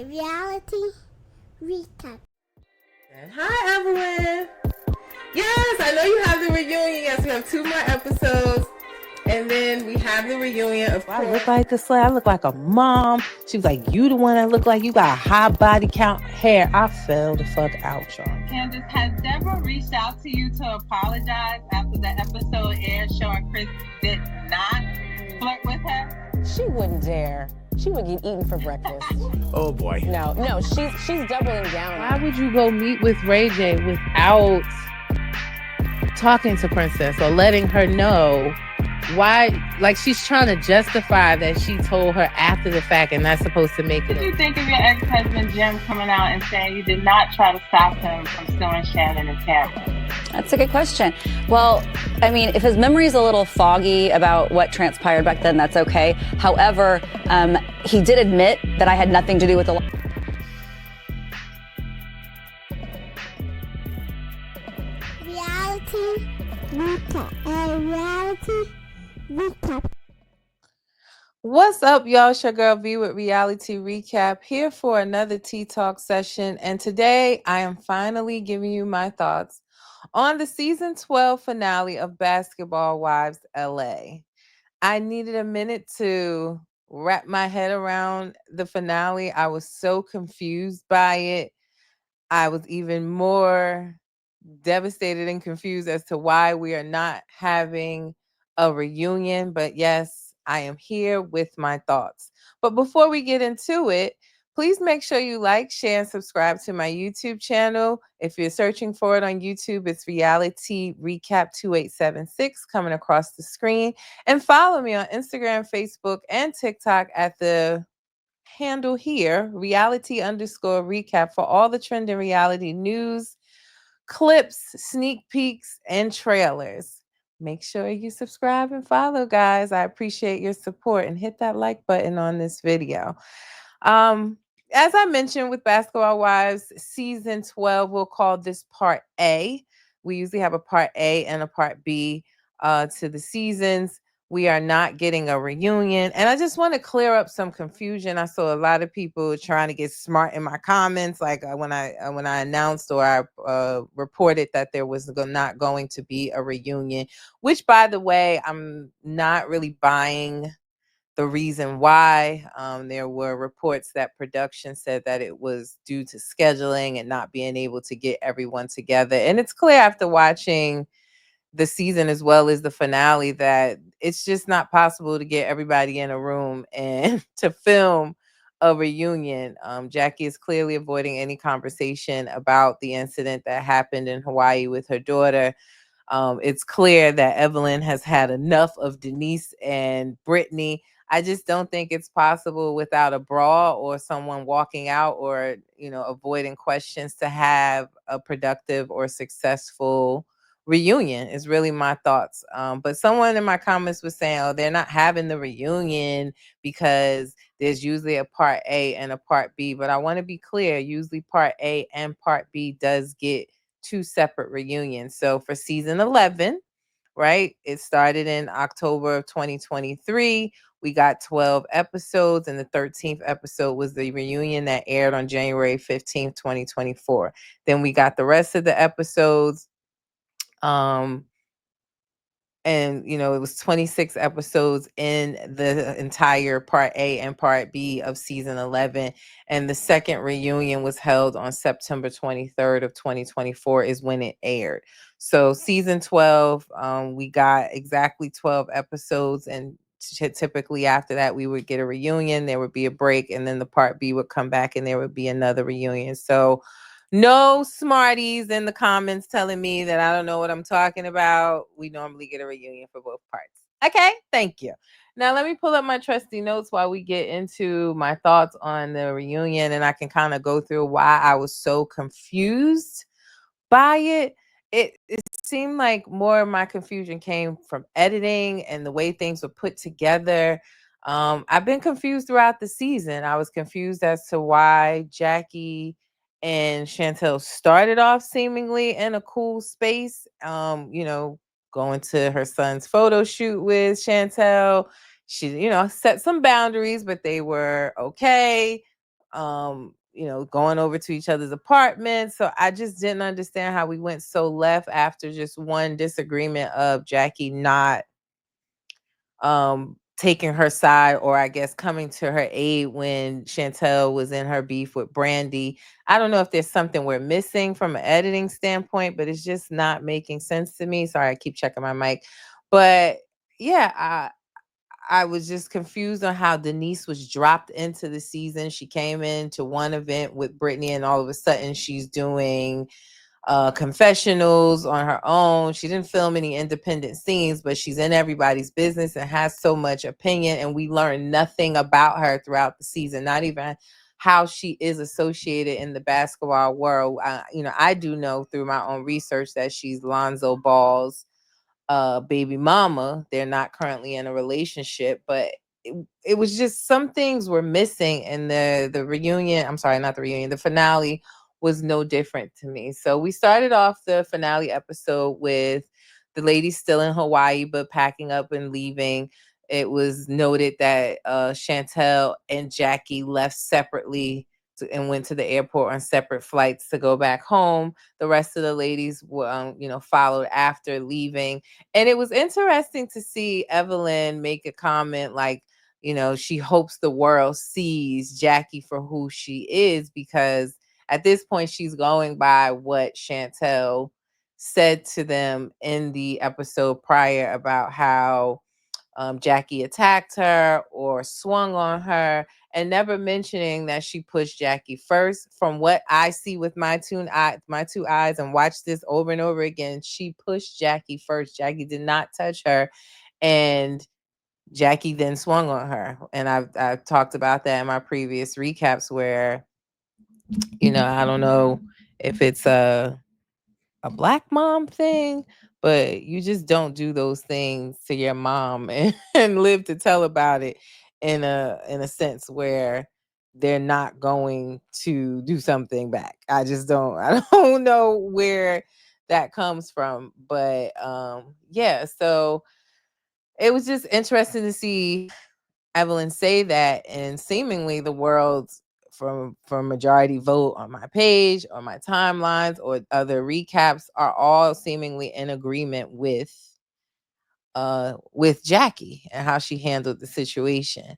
Reality recap. Hi, Evelyn. Yes, I know you have the reunion. Yes, we have 2 more episodes. And then we have the reunion, of course. I look like the slut. I look like a mom. She was like, you the one that look like you got a high body count hair. I fell the fuck out, y'all. Candace, has Deborah reached out to you to apologize after the episode aired showing Chris did not flirt with her? She wouldn't dare. She would get eaten for breakfast. Oh boy. No, she's doubling down. Why would you go meet with Ray J without talking to Princess or letting her know why? Like, she's trying to justify that she told her after the fact and not supposed to make it. What do you think of your ex-husband Jim coming out and saying you did not try to stop him from suing Shannon and Tamara? That's a good question. Well, I mean, if his memory is a little foggy about what transpired back then, that's okay. However, he did admit that I had nothing to do with the... Reality recap. Reality recap. What's up, y'all? It's your girl V with Reality Recap, here for another Tea Talk session. And today I am finally giving you my thoughts on the season 12 finale of Basketball Wives LA. I needed a minute to wrap my head around the finale. I was so confused by it. I was even more devastated and confused as to why we are not having a reunion. But yes, I am here with my thoughts. But before we get into it, please make sure you like, share, and subscribe to my YouTube channel. If you're searching for it on YouTube, it's Reality Recap 2876 coming across the screen. And follow me on Instagram, Facebook, and TikTok at the handle here, reality_recap, for all the trending reality news, clips, sneak peeks, and trailers. Make sure you subscribe and follow, guys. I appreciate your support, and hit that like button on this video. As I mentioned with Basketball Wives season 12, we'll call this part A. We usually have a part A and a part B to the seasons. We are not getting a reunion. And I just want to clear up some confusion. I saw a lot of people trying to get smart in my comments, like when I announced or I reported that there was not going to be a reunion, which, by the way, I'm not really buying the reason why. There were reports that production said that it was due to scheduling and not being able to get everyone together. And it's clear after watching the season as well as the finale that it's just not possible to get everybody in a room and to film a reunion. Jackie is clearly avoiding any conversation about the incident that happened in Hawaii with her daughter. It's clear that Evelyn has had enough of Denise and Brittany. I just don't think it's possible without a brawl or someone walking out or, avoiding questions to have a productive or successful reunion is really my thoughts. But someone in my comments was saying, oh, they're not having the reunion because there's usually a part A and a part B. But I want to be clear, usually part A and part B does get 2 separate reunions. So for season 11, right, it started in October of 2023. We got 12 episodes, and the 13th episode was the reunion that aired on January 15th, 2024. Then we got the rest of the episodes. And it was 26 episodes in the entire part A and part B of season 11. And the second reunion was held on September 23rd of 2024 is when it aired. So season 12, we got exactly 12 episodes, and typically after that we would get a reunion, there would be a break, and then the part B would come back and there would be another reunion. So no smarties in the comments telling me that I don't know what I'm talking about. We normally get a reunion for both parts. Okay, thank you. Now let me pull up my trusty notes while we get into my thoughts on the reunion, and I can kind of go through why I was so confused by it. It seemed like more of my confusion came from editing and the way things were put together. I've been confused throughout the season. I was confused as to why Jackie and Chantel started off seemingly in a cool space. Going to her son's photo shoot with Chantel. She, set some boundaries, but they were okay. going over to each other's apartments. So I just didn't understand how we went so left after just one disagreement of Jackie not taking her side, or I guess coming to her aid when Chantel was in her beef with Brandy. I don't know if there's something we're missing from an editing standpoint, but it's just not making sense to me. Sorry, I keep checking my mic. But yeah, I was just confused on how Denise was dropped into the season. She came into one event with Brittany, and all of a sudden she's doing confessionals on her own. She didn't film any independent scenes, but she's in everybody's business and has so much opinion. And we learned nothing about her throughout the season, not even how she is associated in the basketball world. I do know through my own research that she's Lonzo Ball's baby mama. They're not currently in a relationship, but it was just some things were missing, and the reunion, I'm sorry, not the reunion, the finale was no different to me. So we started off the finale episode with the ladies still in Hawaii but packing up and leaving. It was noted that Chantel and Jackie left separately and went to the airport on separate flights to go back home. The rest of the ladies were, followed after leaving. And it was interesting to see Evelyn make a comment like, she hopes the world sees Jackie for who she is, because at this point she's going by what Chantel said to them in the episode prior about how Jackie attacked her or swung on her, and never mentioning that she pushed Jackie first. From what I see with my two eyes, and watch this over and over again, she pushed Jackie first. Jackie did not touch her, and Jackie then swung on her. And I've talked about that in my previous recaps where, I don't know if it's a Black mom thing, but you just don't do those things to your mom and live to tell about it in a sense where they're not going to do something back. I don't know where that comes from. But yeah, so it was just interesting to see Evelyn say that, and seemingly the world from majority vote on my page, on my timelines, or other recaps are all seemingly in agreement with Jackie and how she handled the situation.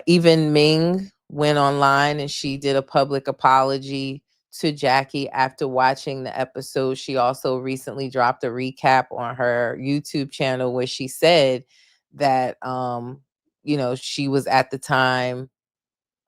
Even Ming went online and she did a public apology to Jackie after watching the episode. She also recently dropped a recap on her YouTube channel where she said that she was at the time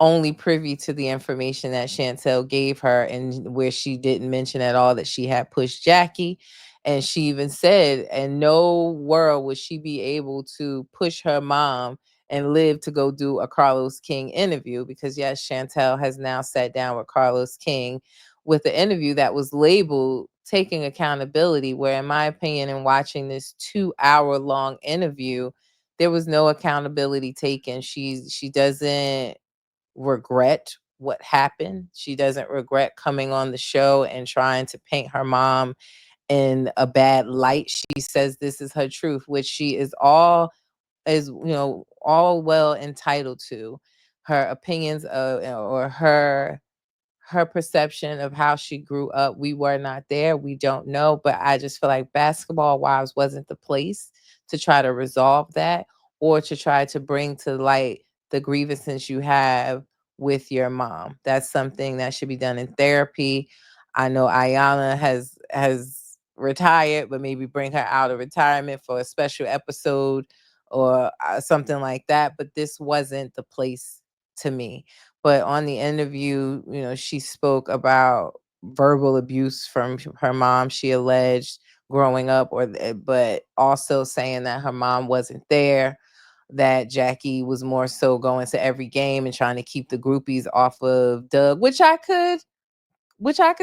only privy to the information that Chantel gave her, and where she didn't mention at all that she had pushed Jackie. And she even said, in no world would she be able to push her mom and live to go do a Carlos King interview, because yes, Chantel has now sat down with Carlos King with an interview that was labeled taking accountability, where in my opinion, in watching this 2-hour long interview, there was no accountability taken. She doesn't regret what happened. She doesn't regret coming on the show and trying to paint her mom in a bad light. She says this is her truth, which she is all well entitled to. Her opinions or her perception of how she grew up. We were not there. We don't know. But I just feel like Basketball Wives wasn't the place to try to resolve that, or to try to bring to light the grievances you have with your mom. That's something that should be done in therapy. I know Ayana has retired, but maybe bring her out of retirement for a special episode or something like that. But this wasn't the place to me. But on the interview, she spoke about verbal abuse from her mom, she alleged, growing up, but also saying that her mom wasn't there, that Jackie was more so going to every game and trying to keep the groupies off of Doug, which I could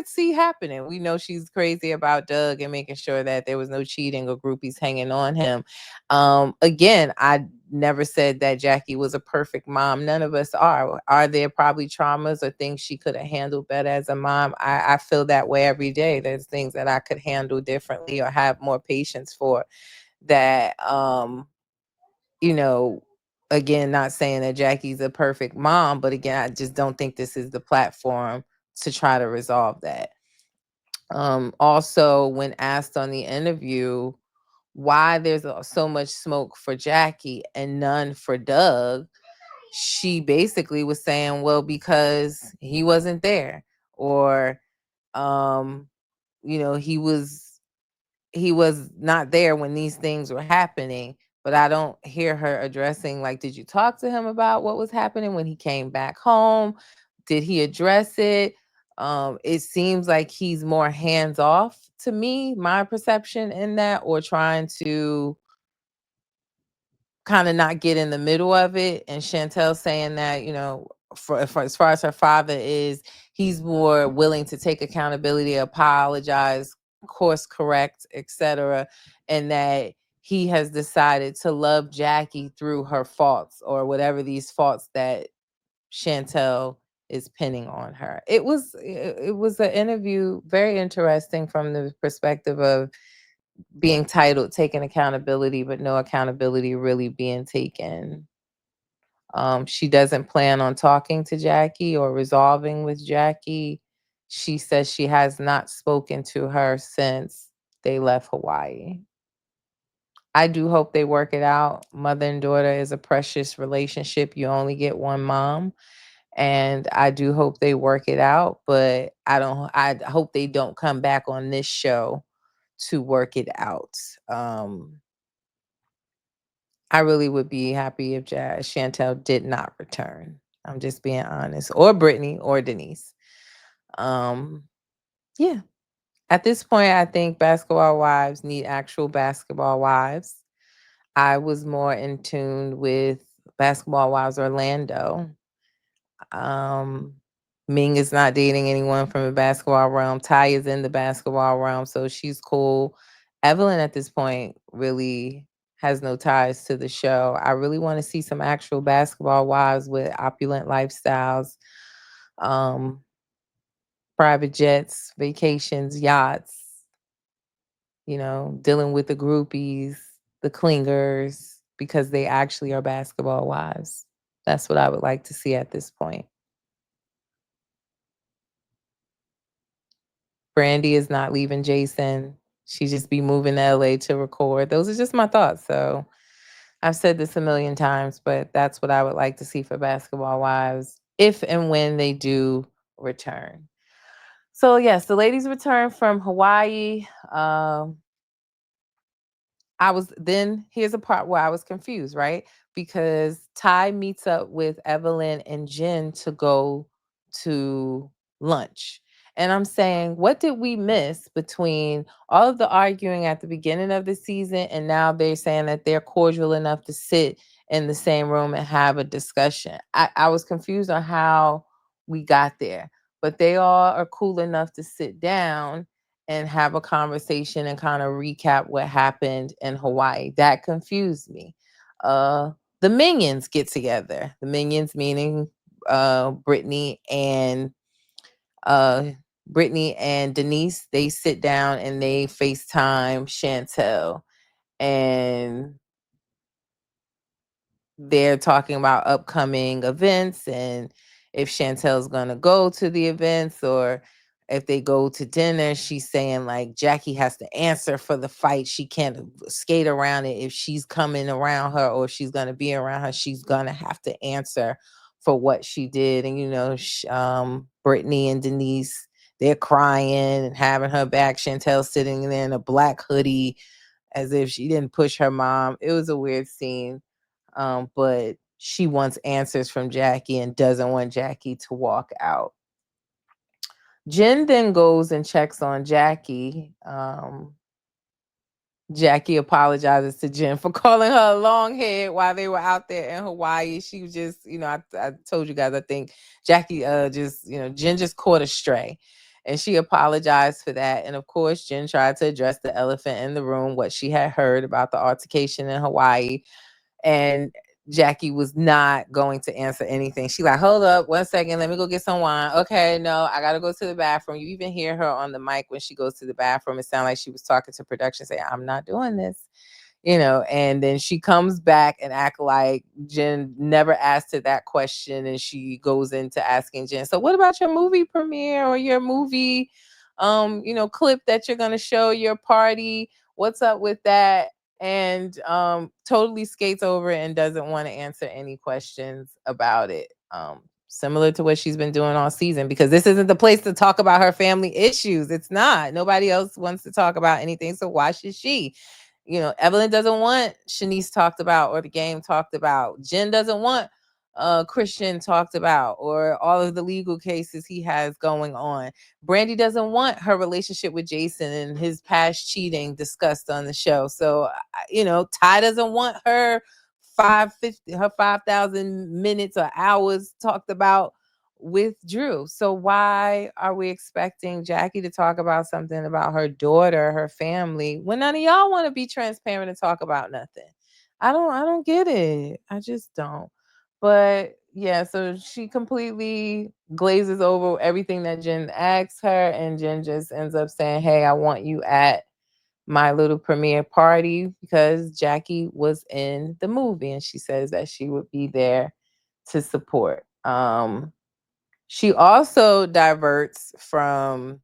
see happening. We know she's crazy about Doug and making sure that there was no cheating or groupies hanging on him. Again, I never said that Jackie was a perfect mom. None of us are. Are there probably traumas or things she could have handled better as a mom? I feel that way every day. There's things that I could handle differently or have more patience for that, you know, again, not saying that Jackie's a perfect mom, but again, I just don't think this is the platform to try to resolve that. Also, when asked on the interview why there's so much smoke for Jackie and none for Doug, she basically was saying, well, because he wasn't there, or um, he was not there when these things were happening. But I don't hear her addressing, like, did you talk to him about what was happening when he came back home? Did he address it? It seems like he's more hands off to me, my perception in that, or trying to kind of not get in the middle of it. And Chantel saying that, for as far as her father is, he's more willing to take accountability, apologize, course correct, etc., and that he has decided to love Jackie through her faults, or whatever these faults that Chantel is pinning on her. It was an interview, very interesting from the perspective of being titled taking accountability, but no accountability really being taken. She doesn't plan on talking to Jackie or resolving with Jackie. She says she has not spoken to her since they left Hawaii. I do hope they work it out. Mother and daughter is a precious relationship. You only get one mom. And I do hope they work it out, but I hope they don't come back on this show to work it out. I really would be happy if Chantel did not return. I'm just being honest. Or Brittany or Denise. Um, yeah. At this point, I think basketball wives need actual basketball wives. I was more in tune with Basketball Wives Orlando. Um, Ming is not dating anyone from the basketball realm. Ty is in the basketball realm, so she's cool. Evelyn at this point really has no ties to the show. I really want to see some actual basketball wives with opulent lifestyles, um, private jets, vacations, yachts, dealing with the groupies, the clingers, because they actually are basketball wives. That's what I would like to see at this point. Brandy is not leaving Jason. She just be moving to LA to record. Those are just my thoughts. So I've said this a million times, but that's what I would like to see for Basketball Wives if and when they do return. So yes, the ladies return from Hawaii. Here's a part where I was confused, right? Because Ty meets up with Evelyn and Jen to go to lunch. And I'm saying, what did we miss between all of the arguing at the beginning of the season and now they're saying that they're cordial enough to sit in the same room and have a discussion? I was confused on how we got there, but they all are cool enough to sit down and have a conversation and kind of recap what happened in Hawaii. That confused me. The Minions get together. The Minions meaning Brittany and Denise. They sit down and they FaceTime Chantel, and they're talking about upcoming events and if Chantel's gonna go to the events, or if they go to dinner. She's saying like Jackie has to answer for the fight. She can't skate around it. If she's coming around her or if she's gonna be around her, she's gonna have to answer for what she did. And Brittany and Denise, they're crying and having her back. Chantel sitting there in a black hoodie as if she didn't push her mom. It was a weird scene. But she wants answers from Jackie and doesn't want Jackie to walk out. Jen then goes and checks on Jackie. Jackie apologizes to Jen for calling her a long head while they were out there in Hawaii. She was just, I told you guys, I think Jackie Jen just caught a stray. And she apologized for that. And of course, Jen tried to address the elephant in the room, what she had heard about the altercation in Hawaii. And Jackie was not going to answer anything. She like, hold up, 1 second, let me go get some wine. Okay, no, I gotta go to the bathroom. You even hear her on the mic when she goes to the bathroom. It sounded like she was talking to production, saying, I'm not doing this. And then she comes back and act like Jen never asked her that question, and she goes into asking Jen, so what about your movie premiere or your movie clip that you're going to show your party? What's up with that? And totally skates over and doesn't want to answer any questions about it. Similar to what she's been doing all season, because this isn't the place to talk about her family issues. It's not. Nobody else wants to talk about anything, so why should she? Evelyn doesn't want Shanice talked about or the game talked about. Jen doesn't want Christian talked about or all of the legal cases he has going on. Brandy doesn't want her relationship with Jason and his past cheating discussed on the show. So, Ty doesn't want her 5,000 minutes or hours talked about with Drew. So why are we expecting Jackie to talk about something about her daughter, her family, when none of y'all want to be transparent and talk about nothing? I don't get it. I just don't. But yeah, so she completely glazes over everything that Jen asks her, and Jen just ends up saying, "Hey, I want you at my little premiere party," because Jackie was in the movie, and she says that she would be there to support. She also diverts from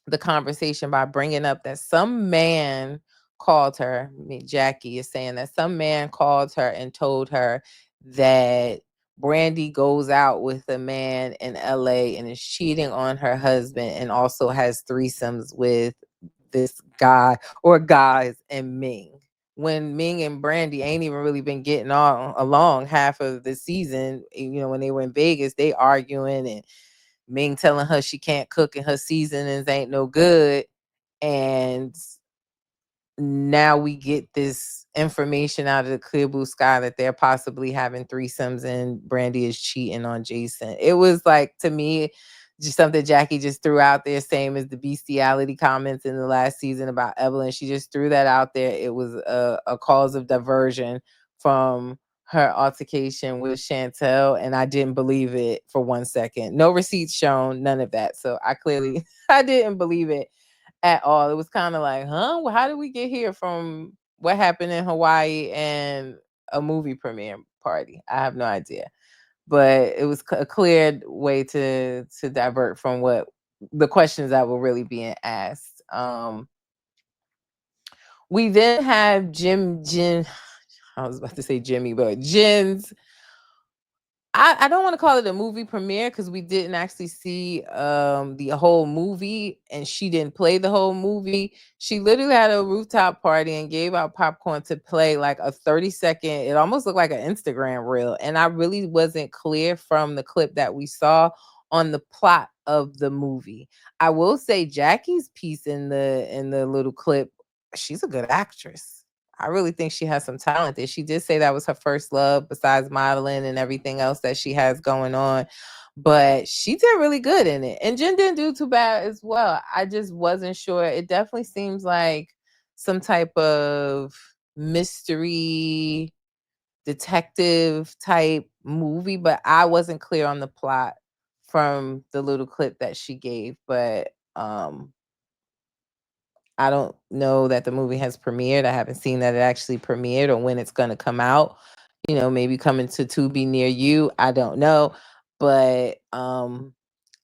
the conversation by bringing up that some man called her. Jackie is saying that some man called her and told her that Brandy goes out with a man in LA and is cheating on her husband and also has threesomes with this guy or guys and Ming. When Ming and Brandy ain't even really been getting on along half of the season, when they were in Vegas, they arguing and Ming telling her she can't cook and her seasonings ain't no good. And now we get this information out of the clear blue sky that they're possibly having threesomes and Brandy is cheating on Jason. It was like, to me, just something Jackie just threw out there, same as the bestiality comments in the last season about Evelyn. She just threw that out there. It was a cause of diversion from her altercation with Chantel, and I didn't believe it for 1 second. No receipts shown, none of that. So I didn't believe it at all. It was kind of like, huh? Well, how did we get here from what happened in Hawaii and a movie premiere party? I have no idea. But it was a clear way to divert from what the questions that were really being asked. We then have Jen. I was about to say Jimmy, but Jen's. I don't want to call it a movie premiere because we didn't actually see the whole movie, and she didn't play the whole movie. She literally had a rooftop party and gave out popcorn to play like a 30-second, it almost looked like an Instagram reel. And I really wasn't clear from the clip that we saw on the plot of the movie. I will say Jackie's piece in the little clip, she's a good actress. I really think she has some talent there. She did say that was her first love besides modeling and everything else that she has going on. But she did really good in it. And Jen didn't do too bad as well. I just wasn't sure. It definitely seems like some type of mystery detective type movie, but I wasn't clear on the plot from the little clip that she gave. But I don't know that the movie has premiered. I haven't seen that it actually premiered or when it's going to come out. Maybe coming to Tubi near you. I don't know. But I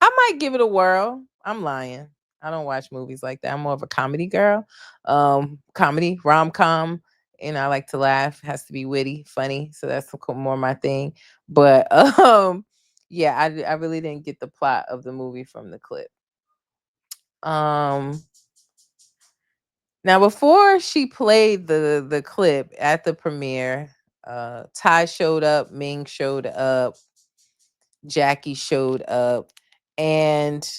might give it a whirl. I'm lying. I don't watch movies like that. I'm more of a comedy girl. Comedy, rom-com. I like to laugh. It has to be witty, funny. So that's more my thing. But yeah, I really didn't get the plot of the movie from the clip. Now, before she played the clip at the premiere, Ty showed up, Ming showed up, Jackie showed up, and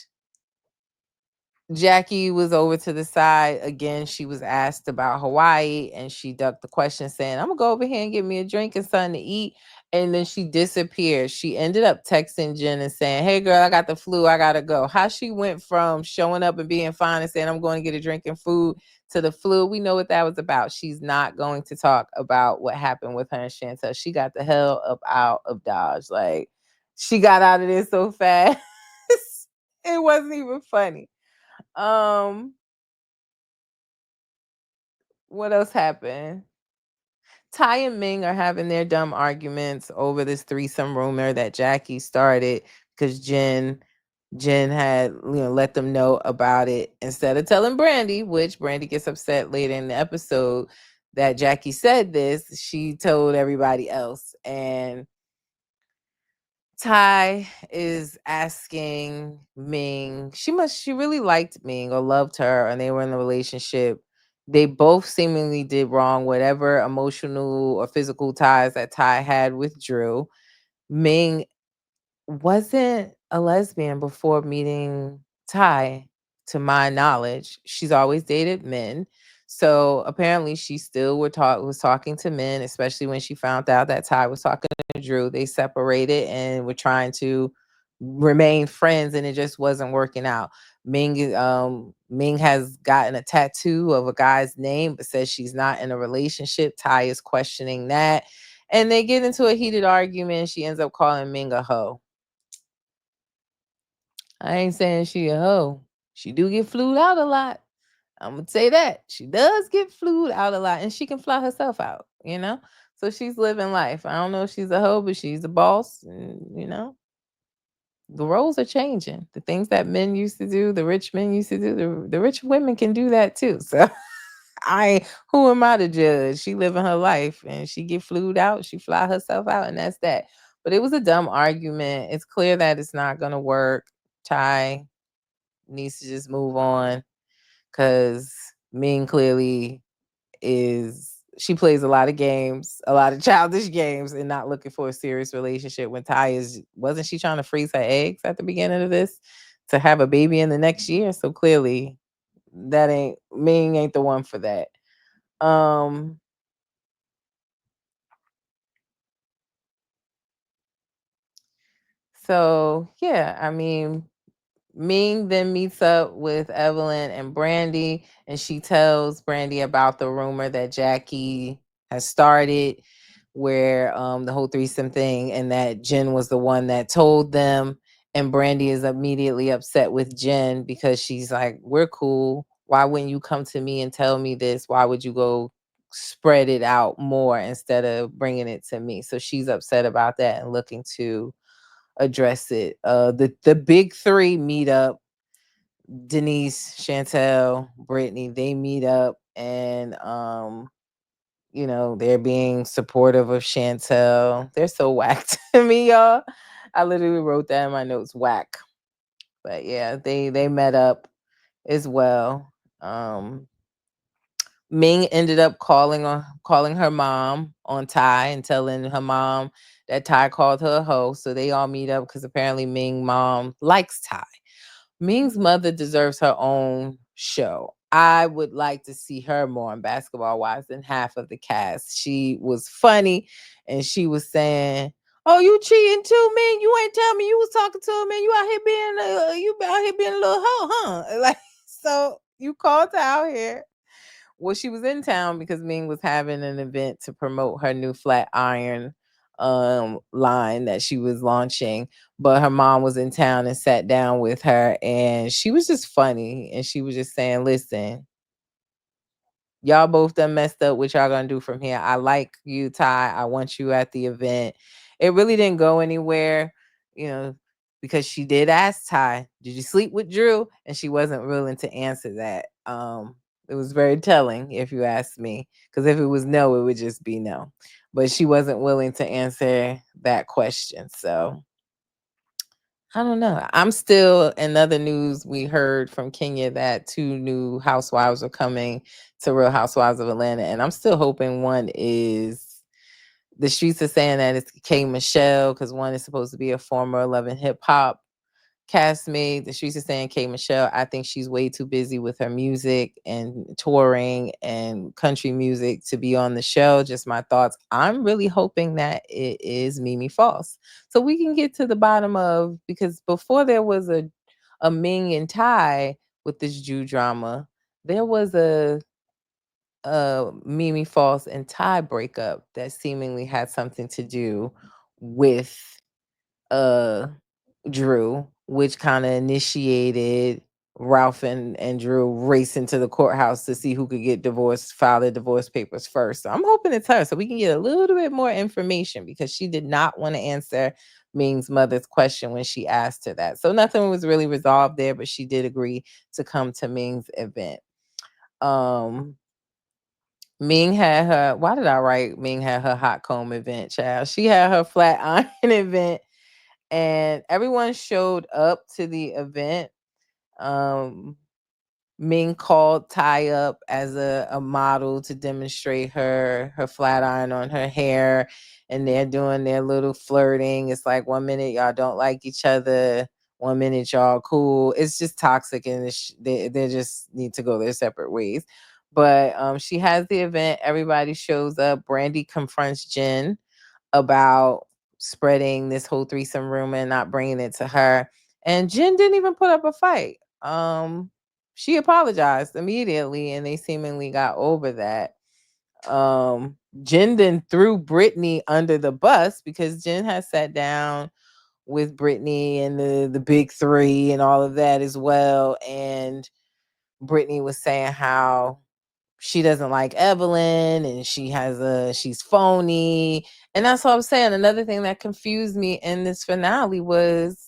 Jackie was over to the side. Again, she was asked about Hawaii, and she ducked the question, saying, "I'm gonna go over here and get me a drink and something to eat." And then she disappeared. She ended up texting Jen and saying, "Hey, girl, I got the flu. I gotta go." How she went from showing up and being fine and saying, "I'm going to get a drink and food," to the flu, we know what that was about. She's not going to talk about what happened with her and Chantel. She got the hell up out of Dodge. Like, she got out of there so fast. It wasn't even funny. What else happened? Ty and Ming are having their dumb arguments over this threesome rumor that Jackie started because Jen had, let them know about it instead of telling Brandy, which Brandy gets upset later in the episode that Jackie said this. She told everybody else. And Ty is asking Ming, she really liked Ming or loved her, and they were in a relationship. They both seemingly did wrong, whatever emotional or physical ties that Ty had with Drew. Ming wasn't a lesbian before meeting Ty, to my knowledge. She's always dated men. So apparently she still was talking to men, especially when she found out that Ty was talking to Drew. They separated and were trying to remain friends, and it just wasn't working out. Ming has gotten a tattoo of a guy's name but says she's not in a relationship. Ty is questioning that. And they get into a heated argument. She ends up calling Ming a hoe. I ain't saying she a hoe. She do get flued out a lot. I'm gonna say that. She does get flued out a lot, and she can fly herself out. So she's living life. I don't know if she's a hoe, but she's a boss. And the roles are changing. The things that men used to do, the rich men used to do, the rich women can do that too. So who am I to judge? She living her life, and she get flued out. She fly herself out, and that's that. But it was a dumb argument. It's clear that it's not gonna work. Ty needs to just move on because Ming clearly she plays a lot of games, a lot of childish games, and not looking for a serious relationship. When wasn't she trying to freeze her eggs at the beginning of this to have a baby in the next year? So clearly Ming ain't the one for that. So yeah, I mean, Ming then meets up with Evelyn and Brandy, and she tells Brandy about the rumor that Jackie has started, where the whole threesome thing, and that Jen was the one that told them. And Brandy is immediately upset with Jen because she's like, "We're cool. Why wouldn't you come to me and tell me this? Why would you go spread it out more instead of bringing it to me?" So she's upset about that and looking to address it. The big three meet up. Denise, Chantel, Brittany, they meet up, and they're being supportive of Chantel. They're so whack to me, y'all. I literally wrote that in my notes, whack. But yeah, they met up as well. Ming ended up calling her mom on Ty and telling her mom that Ty called her a hoe. So they all meet up because apparently Ming mom likes Ty. Ming's mother deserves her own show. I would like to see her more on Basketball Wives than half of the cast. She was funny, and she was saying, "Oh, you cheating too, man? You ain't tell me you was talking to him, man. You out here being a little hoe, huh?" Like, so you called her out here. Well, she was in town because Ming was having an event to promote her new flat iron line that she was launching. But her mom was in town and sat down with her, and she was just funny, and she was just saying, "Listen, y'all both done messed up. What y'all gonna do from here? I like you, Ty. I want you at the event." It really didn't go anywhere, you know, because she did ask Ty, "Did you sleep with Drew?" And she wasn't willing to answer that. It was very telling, if you ask me, because if it was no, it would just be no. But she wasn't willing to answer that question. So I don't know. I'm still, in other news, we heard from Kenya that 2 new housewives are coming to Real Housewives of Atlanta. And I'm still hoping one is, the streets are saying that it's K Michelle, because one is supposed to be a former Love and Hip Hop castmate. The streets are saying K Michelle. I think she's way too busy with her music and touring and country music to be on the show. Just my thoughts. I'm really hoping that it is Mimi False, so we can get to the bottom of, because before there was a Ming and Ty with this Jew drama, there was a Mimi False and Ty breakup that seemingly had something to do with uh Drew, which kind of initiated Ralph and Drew racing to the courthouse to see who could get divorced, file the divorce papers first. So I'm hoping it's her so we can get a little bit more information because she did not want to answer Ming's mother's question when she asked her that. So nothing was really resolved there, but she did agree to come to Ming's event. Ming had her, why did I write Ming had her hot comb event, child? She had her flat iron event and everyone showed up to the event. Ming called Ty up as a model to demonstrate her flat iron on her hair, and they're doing their little flirting. It's like 1 minute y'all don't like each other, 1 minute y'all cool. It's just toxic, and they just need to go their separate ways. But she has the event. Everybody shows up. Brandy confronts Jen about spreading this whole threesome rumor and not bringing it to her. And Jen didn't even put up a fight. She apologized immediately and they seemingly got over that. Jen then threw Brittany under the bus because Jen had sat down with Brittany and the big three and all of that as well. And Brittany was saying how she doesn't like Evelyn and she's phony. And that's what I'm saying. Another thing that confused me in this finale was,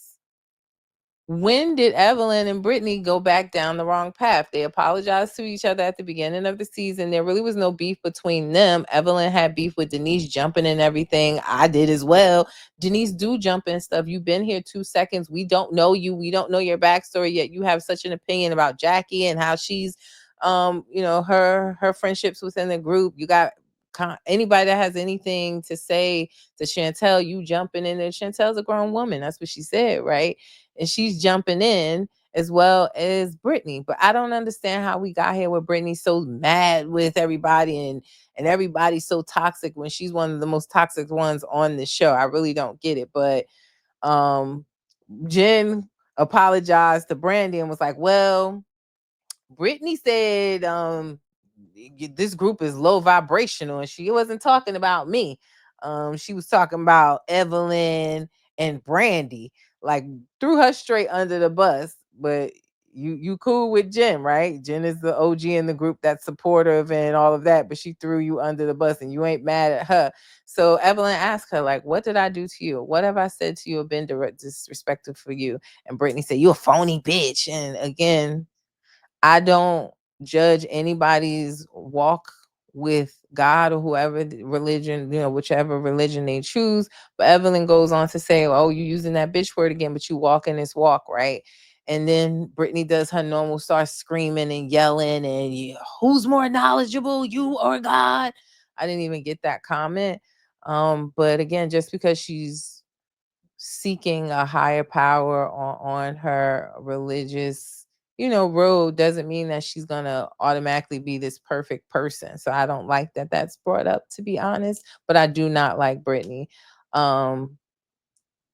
when did Evelyn and Brittany go back down the wrong path? They apologized to each other at the beginning of the season. There really was no beef between them. Evelyn had beef with Denise jumping in everything. I did as well. Denise do jump in stuff. You've been here 2 seconds. We don't know you. We don't know your backstory yet. You have such an opinion about Jackie and how she's her friendships within the group. You got anybody that has anything to say to Chantel, you jumping in there. Chantel's a grown woman. That's what she said, right? And she's jumping in as well as Brittany. But I don't understand how we got here with Brittany so mad with everybody and everybody's so toxic when she's one of the most toxic ones on the show. I really don't get it. But Jen apologized to Brandy and was like, well, Brittany said this group is low vibrational, and she wasn't talking about me. She was talking about Evelyn and Brandy, like threw her straight under the bus. But you cool with Jen, right? Jen is the OG in the group that's supportive and all of that, but she threw you under the bus and you ain't mad at her. So Evelyn asked her, like, what did I do to you? What have I said to you or been disrespectful for you? And Brittany said, you a phony bitch. And again, I don't judge anybody's walk with God or whoever religion, whichever religion they choose. But Evelyn goes on to say, oh, you're using that bitch word again, but you walk in this walk, right? And then Brittany does her normal, starts screaming and yelling, and who's more knowledgeable, you or God? I didn't even get that comment. But again, just because she's seeking a higher power on her religious road doesn't mean that she's gonna automatically be this perfect person. So I don't like that that's brought up, to be honest. But I do not like Brittany. You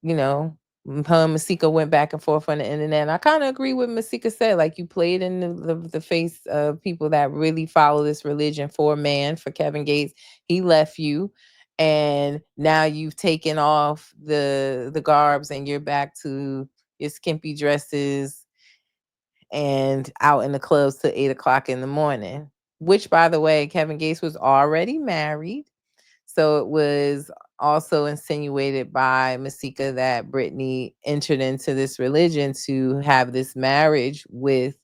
know, her and Masika went back and forth on the internet. And I kind of agree with Masika said, like, you played in the face of people that really follow this religion for a man, for Kevin Gates. He left you. And now you've taken off the garbs and you're back to your skimpy dresses and out in the clubs till 8 o'clock in the morning. Which, by the way, Kevin Gates was already married. So it was also insinuated by Masika that Brittany entered into this religion to have this marriage with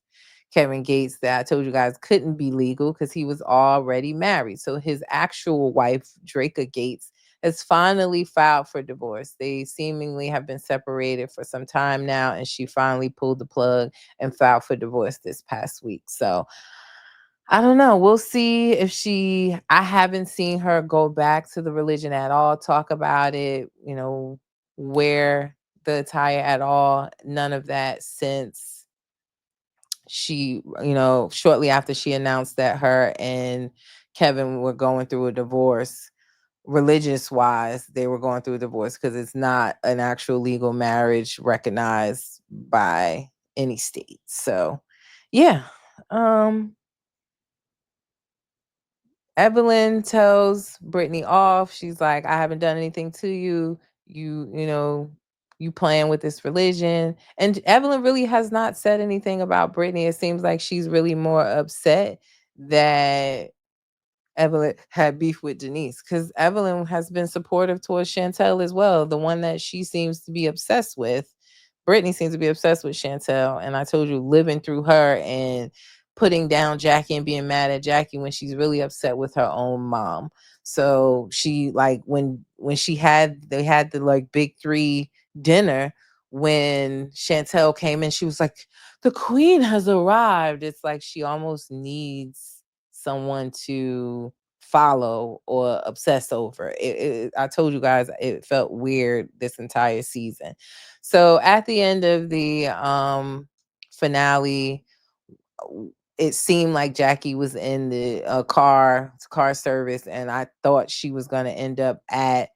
Kevin Gates that I told you guys couldn't be legal because he was already married. So his actual wife, Draka Gates, has finally filed for divorce. They seemingly have been separated for some time now, and she finally pulled the plug and filed for divorce this past week. So I don't know. We'll see if I haven't seen her go back to the religion at all, talk about it, wear the attire at all. None of that since she, shortly after she announced that her and Kevin were going through a divorce. Religious wise, they were going through a divorce because it's not an actual legal marriage recognized by any state. So, yeah. Evelyn tells Brittany off. She's like, I haven't done anything to you. You You playing with this religion. And Evelyn really has not said anything about Brittany. It seems like she's really more upset that Evelyn had beef with Denise, because Evelyn has been supportive towards Chantel as well, the one that she seems to be obsessed with. Brittany seems to be obsessed with Chantel, and I told you, living through her and putting down Jackie and being mad at Jackie when she's really upset with her own mom. So she, like, when they had the like big three dinner, when Chantel came in, she was like, the queen has arrived. It's like she almost needs someone to follow or obsess over. I told you guys it felt weird this entire season. So at the end of the finale, it seemed like Jackie was in the car service, and I thought she was going to end up at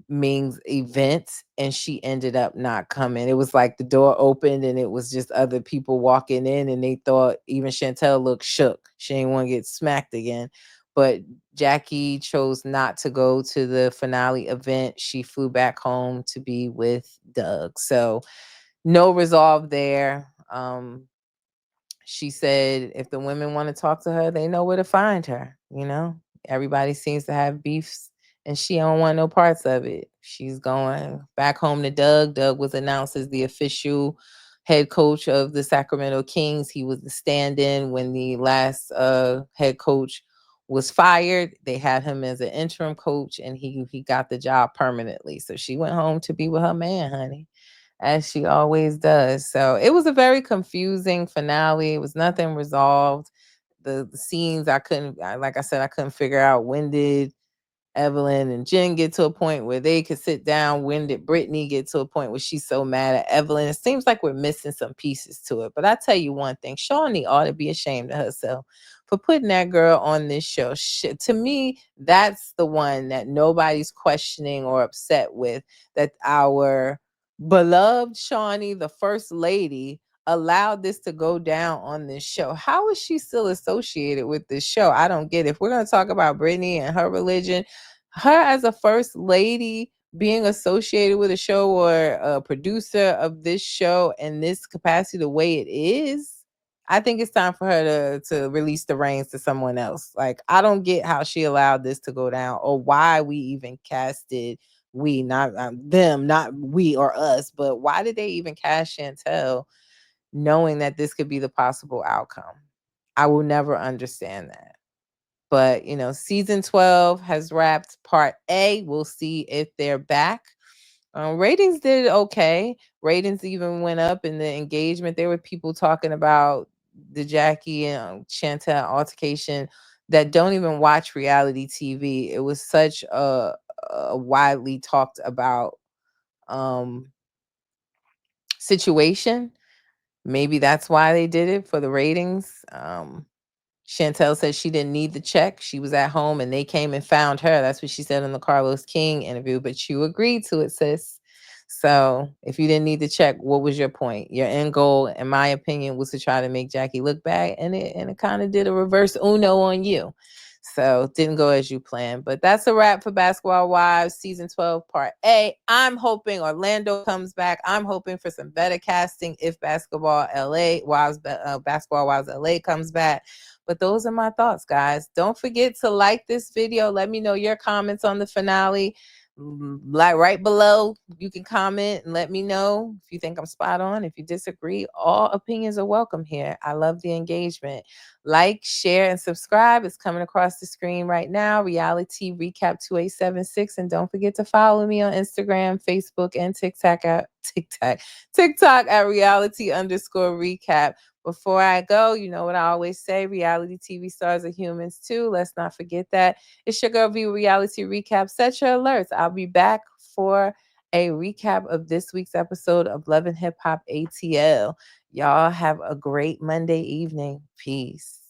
Ming's event, and she ended up not coming. It was like the door opened and it was just other people walking in, and they thought, even Chantel looked shook. She didn't want to get smacked again. But Jackie chose not to go to the finale event. She flew back home to be with Doug. So no resolve there. She said if the women want to talk to her, they know where to find her. Everybody seems to have beefs, and she don't want no parts of it. She's going back home to Doug. Doug was announced as the official head coach of the Sacramento Kings. He was the stand-in when the last head coach was fired. They had him as an interim coach, and he got the job permanently. So she went home to be with her man, honey, as she always does. So it was a very confusing finale. It was nothing resolved. The scenes, like I said, I couldn't figure out, when did Evelyn and Jen get to a point where they could sit down? When did Brittany get to a point where she's so mad at Evelyn? It seems like we're missing some pieces to it. But I tell you one thing, Shawnee ought to be ashamed of herself for putting that girl on this show. To me, that's the one that nobody's questioning or upset with, that our beloved Shawnee, the first lady, allowed this to go down on this show. How is she still associated with this show? I don't get it. If we're going to talk about Brittany and her religion, her as a first lady being associated with a show, or a producer of this show in this capacity, the way it is, I think it's time for her to release the reins to someone else. Like, I don't get how she allowed this to go down, or why we even casted, we, not them, not we or us, but why did they even cast Chantel knowing that this could be the possible outcome? I will never understand that. But, season 12 has wrapped part A. We'll see if they're back. Ratings did okay. Ratings even went up in the engagement. There were people talking about the Jackie and Chantel altercation that don't even watch reality TV. It was such a widely talked about situation. Maybe that's why they did it, for the ratings. Chantel said she didn't need the check. She was at home and they came and found her. That's what she said in the Carlos King interview, but you agreed to it, sis. So if you didn't need the check, what was your point? Your end goal, in my opinion, was to try to make Jackie look bad, and it kind of did a reverse Uno on you. So didn't go as you planned. But that's a wrap for Basketball Wives season 12 part A. I'm hoping Orlando comes back. I'm hoping for some better casting if Basketball Wives LA comes back. But those are my thoughts, guys. Don't forget to like this video. Let me know your comments on the finale. Like right below, you can comment and let me know if you think I'm spot on. If you disagree, all opinions are welcome here. I love the engagement. Like, share, and subscribe. It's coming across the screen right now. Reality Recap 2876. And don't forget to follow me on Instagram, Facebook, and TikTok at reality_recap. Before I go, you know what I always say, reality TV stars are humans too. Let's not forget that. It's your girl V, Reality Recap. Set your alerts. I'll be back for a recap of this week's episode of Love and Hip Hop ATL. Y'all have a great Monday evening. Peace.